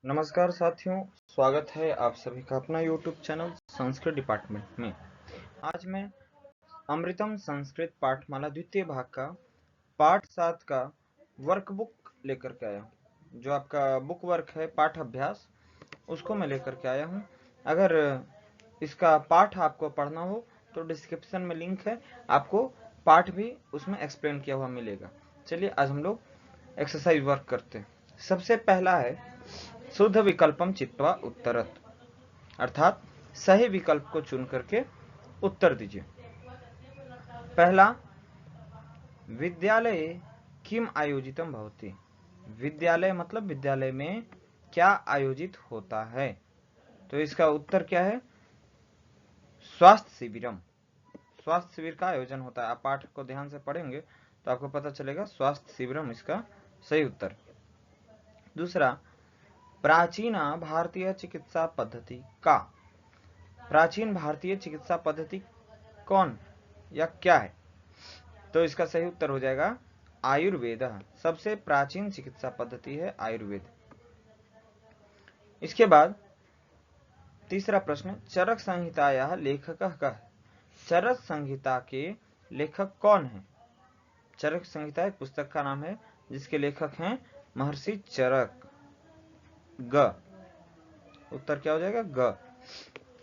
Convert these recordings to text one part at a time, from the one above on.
नमस्कार साथियों, स्वागत है आप सभी का अपना YouTube चैनल संस्कृत डिपार्टमेंट में। आज मैं अमृतम संस्कृत पाठमाला द्वितीय भाग का पाठ 7 का वर्कबुक लेकर के आया हूँ। जो आपका बुक वर्क है पाठ अभ्यास, उसको मैं लेकर के आया हूँ। अगर इसका पाठ आपको पढ़ना हो तो डिस्क्रिप्शन में लिंक है, आपको पाठ भी उसमें एक्सप्लेन किया हुआ मिलेगा। चलिए आज हम लोग एक्सरसाइज वर्क करते हैं। सबसे पहला है शुद्ध विकल्पम चित्वा उत्तरत, अर्थात सही विकल्प को चुन करके उत्तर दीजिए। पहला, विद्यालय किम आयोजितम भवति। विद्यालय मतलब विद्यालय में क्या आयोजित होता है, तो इसका उत्तर क्या है? स्वास्थ्य शिविरम। स्वास्थ्य शिविर का आयोजन होता है। आप पाठ को ध्यान से पढ़ेंगे तो आपको पता चलेगा स्वास्थ्य शिविरम इसका सही उत्तर। दूसरा, प्राचीन भारतीय चिकित्सा पद्धति का। प्राचीन भारतीय चिकित्सा पद्धति कौन या क्या है, तो इसका सही उत्तर हो जाएगा आयुर्वेद। सबसे प्राचीन चिकित्सा पद्धति है आयुर्वेद। इसके बाद तीसरा प्रश्न, चरक संहिता लेखक कः। चरक संहिता के लेखक कौन है? चरक संहिता एक पुस्तक का नाम है जिसके लेखक हैं महर्षि चरक। ग, उत्तर क्या हो जाएगा? ग।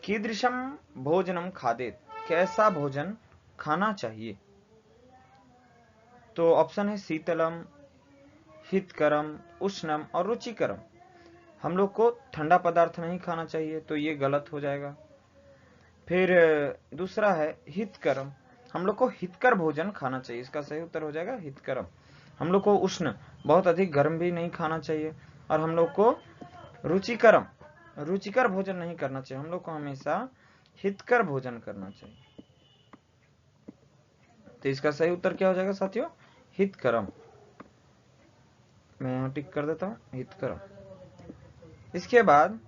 कीदृशम भोजनम खादेत। कैसा भोजन खाना चाहिए, तो ऑप्शन है शीतलम, हितकरम, उष्णम और रुचिकरम। हम लोग को ठंडा पदार्थ नहीं खाना चाहिए, तो ये गलत हो जाएगा। फिर दूसरा है हितकरम, हम लोग को हितकर भोजन खाना चाहिए। इसका सही उत्तर हो जाएगा हितकरम। हम लोग को उष्ण, बहुत अधिक गर्म भी नहीं खाना चाहिए, और हम लोग को रुचिकरम, रुचिकर भोजन नहीं करना चाहिए। हम लोग को हमेशा हितकर भोजन करना चाहिए। तो इसका सही उत्तर क्या हो जाएगा साथियों? हितकरम। मैं यहाँ टिक कर देता हूँ, हितकरम। इसके बाद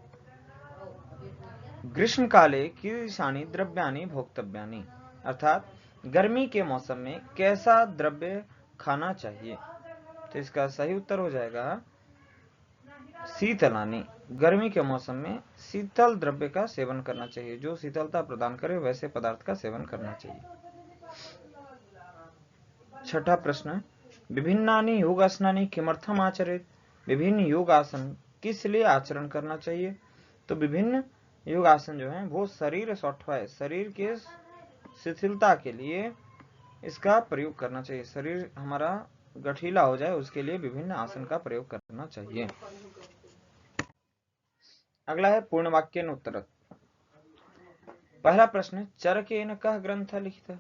ग्रीष्म काले कीदृशानि द्रव्यानि भोक्तव्यानि, अर्थात गर्मी के मौसम में कैसा द्रव्य खाना चाहिए, तो इसका सही उत्तर हो जाएगा शीतलानि। गर्मी के मौसम में शीतल द्रव्य का सेवन करना चाहिए, जो शीतलता प्रदान करे वैसे पदार्थ का सेवन करना चाहिए। छठा प्रश्न, विभिन्नानि योगासनानि किमर्थम आचरेत। विभिन्न योगासन किस लिए आचरण करना चाहिए, तो विभिन्न योगासन जो है वो शरीर सौष्ठवाय, शरीर के शिथिलता के लिए इसका प्रयोग करना चाहिए। शरीर हमारा गठीला हो जाए उसके लिए विभिन्न आसन का प्रयोग करना चाहिए। अगला है पूर्ण वाक्य उत्तर। पहला प्रश्न, चरकेन कः ग्रंथ लिखित।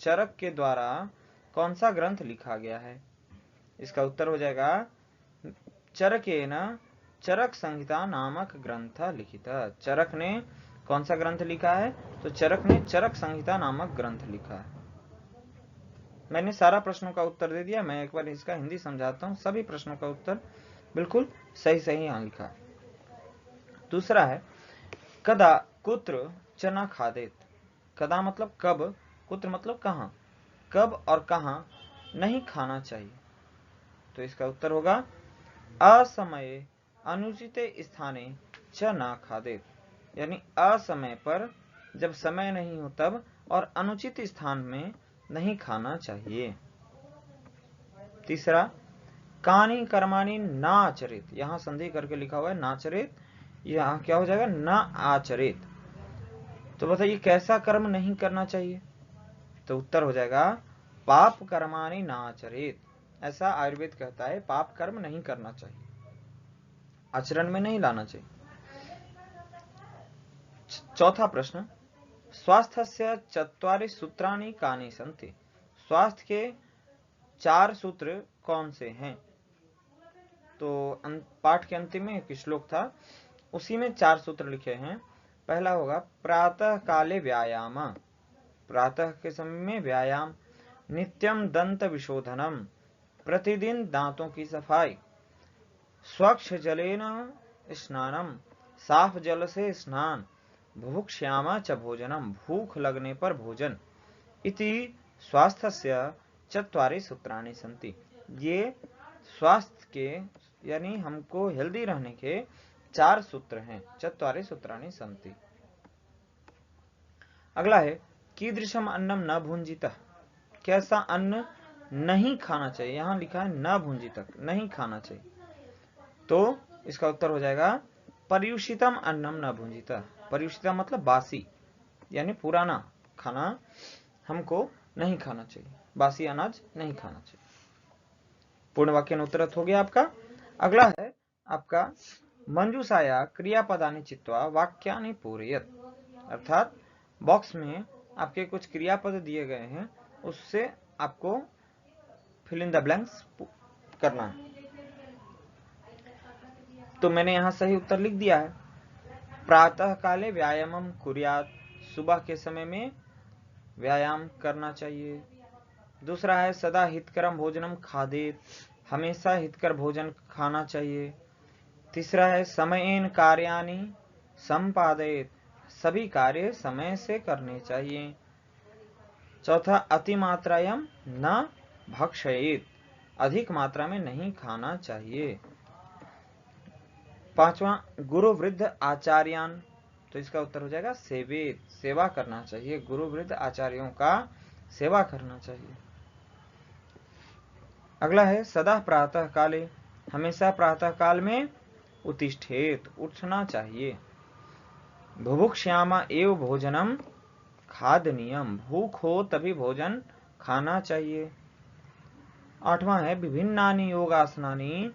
चरक के द्वारा कौन सा ग्रंथ लिखा गया है, इसका उत्तर हो जाएगा चरकेन चरक संहिता नामक ग्रंथ लिखित। चरक ने कौन सा ग्रंथ लिखा है, तो चरक ने चरक संहिता नामक ग्रंथ लिखा है। मैंने सारा प्रश्नों का उत्तर दे दिया। मैं एक बार इसका हिंदी समझाता हूँ। सभी प्रश्नों का उत्तर बिल्कुल सही सही यहाँ लिखा है। दूसरा है कदा कुत्र चना खादेत। कदा मतलब कब, कुत्र मतलब कहाँ। कब और कहाँ नहीं खाना चाहिए, तो इसका उत्तर होगा असमये अनुचित स्थाने च न खादेत। यानी असमय पर, जब समय नहीं हो तब, और अनुचित स्थान में नहीं खाना चाहिए। तीसरा, कानी कर्माणी न आचरित। यहां संधि करके लिखा हुआ है नाचरित, यहां क्या हो जाएगा? न आचरित। तो बताइए कैसा कर्म नहीं करना चाहिए, तो उत्तर हो जाएगा पाप कर्माणी न आचरित। ऐसा आयुर्वेद कहता है, पाप कर्म नहीं करना चाहिए, आचरण में नहीं लाना चाहिए। चौथा प्रश्न, स्वास्थ्यस्य चत्वारि सूत्राणि कानि सन्ति। स्वास्थ्य के 4 सूत्र कौन से हैं, तो पाठ के अंतिम में एक श्लोक था, उसी में 4 सूत्र लिखे हैं। पहला होगा प्रातः काले व्यायाम, प्रातः के समय में व्यायाम। नित्यम दंत विशोधनम, प्रतिदिन दांतों की सफाई। स्वच्छ जलेन स्नानम, साफ जल से स्नान। भुभुक्ष्याम च भोजनम, भूख लगने पर भोजन। इति स्वास्थ्यस्य चत्वारि सूत्राणि सन्ति। ये स्वास्थ्य के यानी हमको हेल्दी रहने के 4 सूत्र हैं, चत्वारि सूत्राणि सन्ति। अगला है कीदृशम अन्नम न भुंजितः, कैसा अन्न नहीं खाना चाहिए। यहां लिखा है न भुंजितः, नहीं खाना चाहिए, तो इसका उत्तर हो जाएगा पर्युषितम अन्नम न भुंजितः। पर्युषितम मतलब बासी, यानी पुराना खाना हमको नहीं खाना चाहिए, बासी अनाज नहीं खाना चाहिए। पूर्ण वाक्य उत्तरत हो गया आपका। अगला है आपका मंजूषाया क्रियापदानि चित्वा वाक्यानि पूरयत, अर्थात बॉक्स में आपके कुछ क्रियापद दिए गए हैं, उससे आपको फिल इन द ब्लैंक्स करना है। तो मैंने यहां सही उत्तर लिख दिया है। प्रातः काले व्यायामम कुर्यात, सुबह के समय में व्यायाम करना चाहिए। दूसरा है सदा हितकरम भोजनम खादेत, हमेशा हितकर भोजन खाना चाहिए। तीसरा है समयेन कार्यानि संपादयेत, सभी कार्य समय से करने चाहिए। चौथा अतिमात्रायाम न भक्षयेत, अधिक मात्रा में नहीं खाना चाहिए। पांचवा गुरु वृद्ध आचार्यान, तो इसका उत्तर हो जाएगा सेवेत, सेवा करना चाहिए, गुरु वृद्ध आचार्यों का सेवा करना चाहिए। अगला है सदा प्रातः काले, हमेशा प्रातः काल में उत्तिष्ठेत, उठना चाहिए। बुभुक्ष्यामा एव भोजनम खादनीयम, भूख हो तभी भोजन खाना चाहिए। आठवां है विभिन्नानि योगासनानि,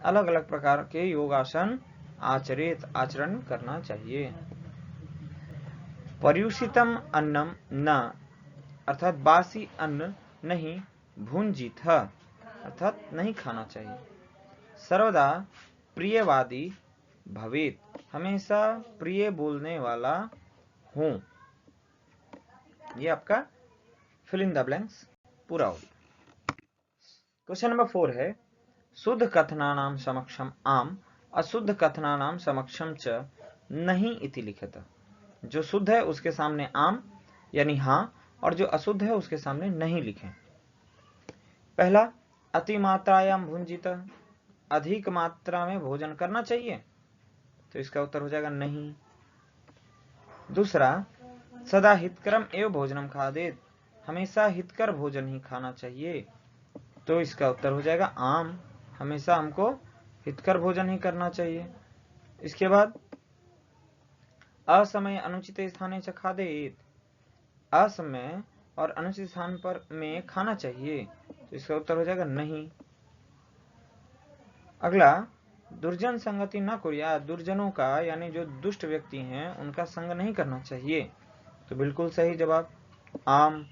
अलग अलग प्रकार के योगासन आचरित, आचरण करना चाहिए। पर्युषितम अन्नम न, अर्थात बासी अन्न नहीं, भुंजित अर्थात नहीं खाना चाहिए। सर्वदा प्रियवादी भवेत, हमेशा प्रिय बोलने वाला हूं। ये आपका फिल इन द ब्लैंक्स पूरा हो गया। क्वेश्चन नंबर 4 है शुद्ध कथनानाम समक्षम आम, अशुद्ध कथनानाम समक्षम च नहीं इति लिखित। जो शुद्ध है उसके सामने आम यानी हाँ, और जो अशुद्ध है उसके सामने नहीं लिखें। पहला अतिमात्रायाम भुंजित, अधिक मात्रा में भोजन करना चाहिए, तो इसका उत्तर हो जाएगा नहीं। दूसरा सदा हितकरम एवं भोजनम खादेत, हमेशा हितकर भोजन ही खाना चाहिए, तो इसका उत्तर हो जाएगा आम, हमेशा हमको हितकर भोजन ही करना चाहिए। इसके बाद असमय अनुचित स्थाने च खादेत, असमय और अनुचित स्थान पर में खाना चाहिए, तो इसका उत्तर हो जाएगा नहीं। अगला दुर्जन संगति न कुर्या, दुर्जनों का यानी जो दुष्ट व्यक्ति हैं उनका संग नहीं करना चाहिए, तो बिल्कुल सही जवाब आम,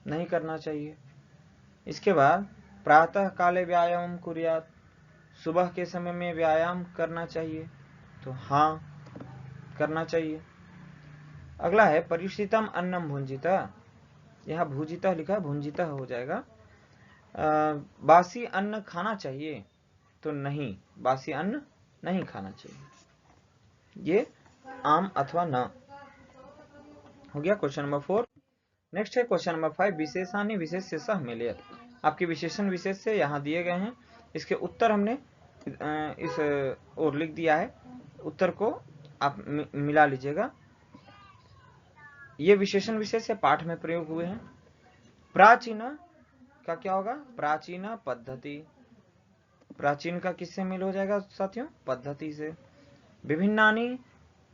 नहीं करना चाहिए। इसके बाद प्रातः काले व्यायाम कुर्यात, सुबह के समय में व्यायाम करना चाहिए, तो हाँ करना चाहिए। अगला है परिष्ठितम अन्नम भुंजिता, यहाँ भुजिता लिखा, भुंजिता हो जाएगा। बासी अन्न खाना चाहिए, तो नहीं, बासी अन्न नहीं खाना चाहिए। ये आम अथवा न हो गया क्वेश्चन नंबर 4। नेक्स्ट है क्वेश्चन नंबर 5 विशेषानि विशेष्य सह मिलयत, आपके विशेषण विशेष से यहाँ दिए गए हैं, इसके उत्तर हमने इस और लिख दिया है, उत्तर को आप मिला लीजिएगा। ये विशेषण विशेष से पाठ में प्रयोग हुए हैं। प्राचीन का क्या होगा, प्राचीन पद्धति, प्राचीन का किससे मेल हो जाएगा साथियों, पद्धति से। विभिन्नानि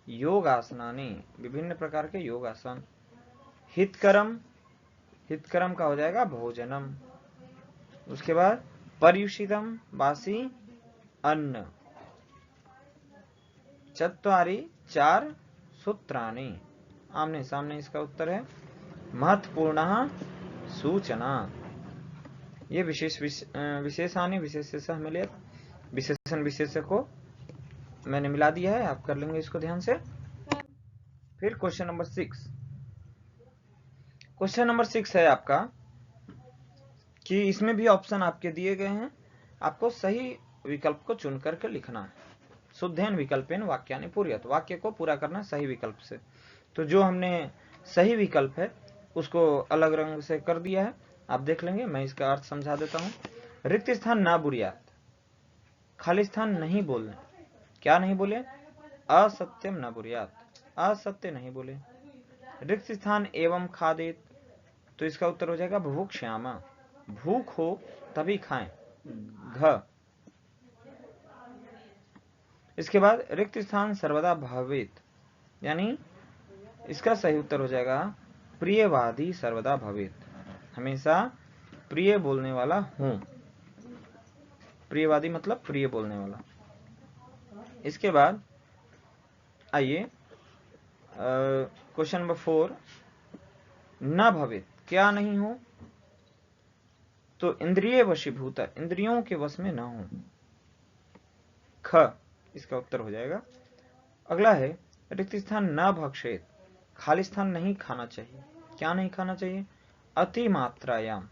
योगासनानि, विभिन्न प्रकार के योगासन। हितकरम, हितकरम का हो जाएगा भोजनम। उसके बाद पर्युषितम, बासी अन्न। चत्वारि, 4 सूत्राणि, आमने सामने इसका उत्तर है। महत्वपूर्ण सूचना, ये विशेषानि विशेष सह मिलियत, विशेषण विशेष को मैंने मिला दिया है, आप कर लेंगे इसको ध्यान से। फिर क्वेश्चन नंबर 6, क्वेश्चन नंबर 6 है आपका कि इसमें भी ऑप्शन आपके दिए गए हैं, आपको सही विकल्प को चुन करके लिखना है। शुद्धेन विकल्पेन वाक्यानि पूरयत, वाक्य को पूरा करना सही विकल्प से। तो जो हमने सही विकल्प है उसको अलग रंग से कर दिया है, आप देख लेंगे, मैं इसका अर्थ समझा देता हूं। रिक्त स्थान ना बुरियात, खाली स्थान नहीं बोलने, क्या नहीं बोले, असत्यम न बुर्यात, असत्य नहीं बोले। रिक्त स्थान एवं खादेत, तो इसका उत्तर हो जाएगा बुभुक्षामा, भूख हो तभी खाएं, घ। इसके बाद रिक्त स्थान सर्वदा भवेत, यानी इसका सही उत्तर हो जाएगा प्रियवादी सर्वदा भवेत, हमेशा प्रिय बोलने वाला हूं। प्रियवादी मतलब प्रिय बोलने वाला। इसके बाद आइए क्वेश्चन नंबर 4, न भवेत, क्या नहीं हो, तो इंद्रिय वशीभूत, इंद्रियों के वश में ना हो, ख इसका उत्तर हो जाएगा। अगला है रिक्त स्थान न भक्षेत, खाली स्थान नहीं खाना चाहिए, क्या नहीं खाना चाहिए, अति मात्रायाम,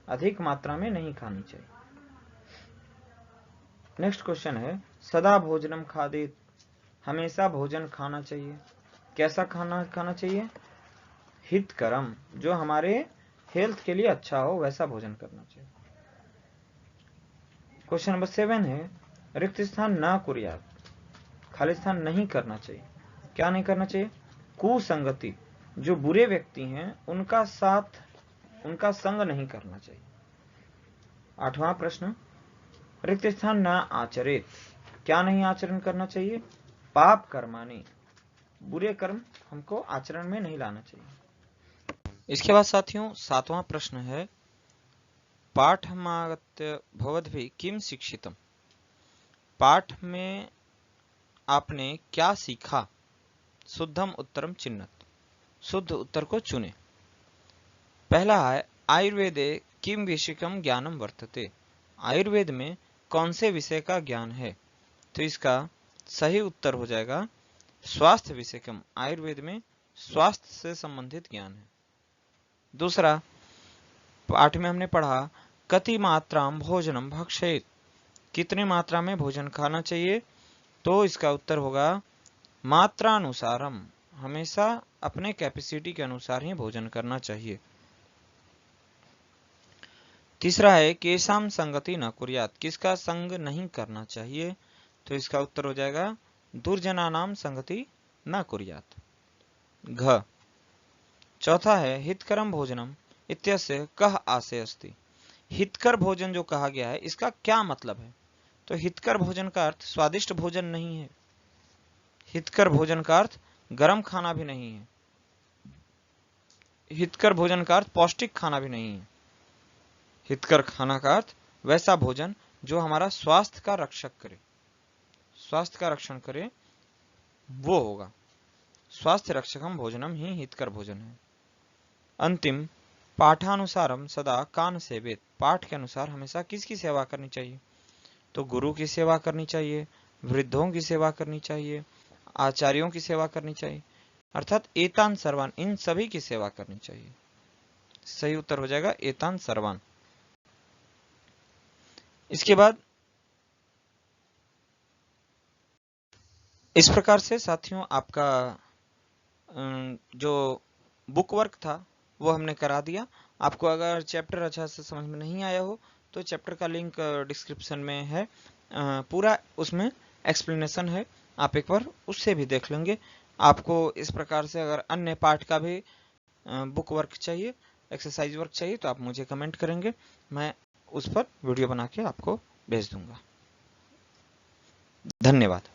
अधिक मात्रा में नहीं खानी चाहिए। नेक्स्ट क्वेश्चन है सदा भोजनम खादेत, हमेशा भोजन खाना चाहिए, कैसा खाना चाहिए, हितकरम, जो हमारे हेल्थ के लिए अच्छा हो वैसा भोजन करना चाहिए। क्वेश्चन नंबर 7 है रिक्त स्थान न कुर्यात, खाली स्थान नहीं करना चाहिए, क्या नहीं करना चाहिए, कुसंगति, जो बुरे व्यक्ति हैं उनका संग नहीं करना चाहिए। 8वां प्रश्न रिक्त स्थान न आचरेत, क्या नहीं आचरण करना चाहिए, पाप कर्मानि, बुरे कर्म हमको आचरण में नहीं लाना चाहिए। इसके बाद साथियों 7वां प्रश्न है पाठमागत्य भवद्भिः किम शिक्षितम, पाठ में आपने क्या सीखा, शुद्धम उत्तरम चिन्हत, शुद्ध उत्तर को चुने। पहला है आयुर्वेदे किम विषयकम ज्ञानम वर्तते, आयुर्वेद में कौन से विषय का ज्ञान है, तो इसका सही उत्तर हो जाएगा स्वास्थ्य विषयकम, आयुर्वेद में स्वास्थ्य से संबंधित ज्ञान है। दूसरा पाठ में हमने पढ़ा कति मात्राम भोजनम भक्षेत, कितने मात्रा में भोजन खाना चाहिए, तो इसका उत्तर होगा मात्रानुसारम, हमेशा अपने कैपेसिटी के अनुसार ही भोजन करना चाहिए। तीसरा है केशाम संगति न कुर्यात, किसका संग नहीं करना चाहिए, तो इसका उत्तर हो जाएगा दुर्जनानाम संगति न कुर्यात, घ। चौथा है हितकरम भोजनम इत्यस्य कह आशय अस्ति, हितकर भोजन जो कहा गया है इसका क्या मतलब है, तो हितकर भोजन का अर्थ स्वादिष्ट भोजन नहीं है, हितकर भोजन का अर्थ गर्म खाना भी नहीं है, हितकर भोजन का अर्थ पौष्टिक खाना भी नहीं है, हितकर खाना का अर्थ वैसा भोजन जो हमारा स्वास्थ्य का रक्षक करे, स्वास्थ्य का रक्षण करे वो होगा, स्वास्थ्य रक्षकम भोजनम ही हितकर भोजन है। अंतिम पाठानुसारम सदा कान सेवेत, पाठ के अनुसार हमेशा किसकी सेवा करनी चाहिए, तो गुरु की सेवा करनी चाहिए, वृद्धों की सेवा करनी चाहिए, आचार्यों की सेवा करनी चाहिए, अर्थात एतान सर्वान, इन सभी की सेवा करनी चाहिए। सही उत्तर हो जाएगा एतान सर्वान। इसके बाद इस प्रकार से साथियों आपका जो बुक वर्क था वो हमने करा दिया। आपको अगर चैप्टर अच्छा से समझ में नहीं आया हो तो चैप्टर का लिंक डिस्क्रिप्शन में है, पूरा उसमें एक्सप्लेनेशन है, आप एक बार उससे भी देख लेंगे। आपको इस प्रकार से अगर अन्य पार्ट का भी बुक वर्क चाहिए, एक्सरसाइज वर्क चाहिए तो आप मुझे कमेंट करेंगे, मैं उस पर वीडियो बना के आपको भेज दूंगा। धन्यवाद।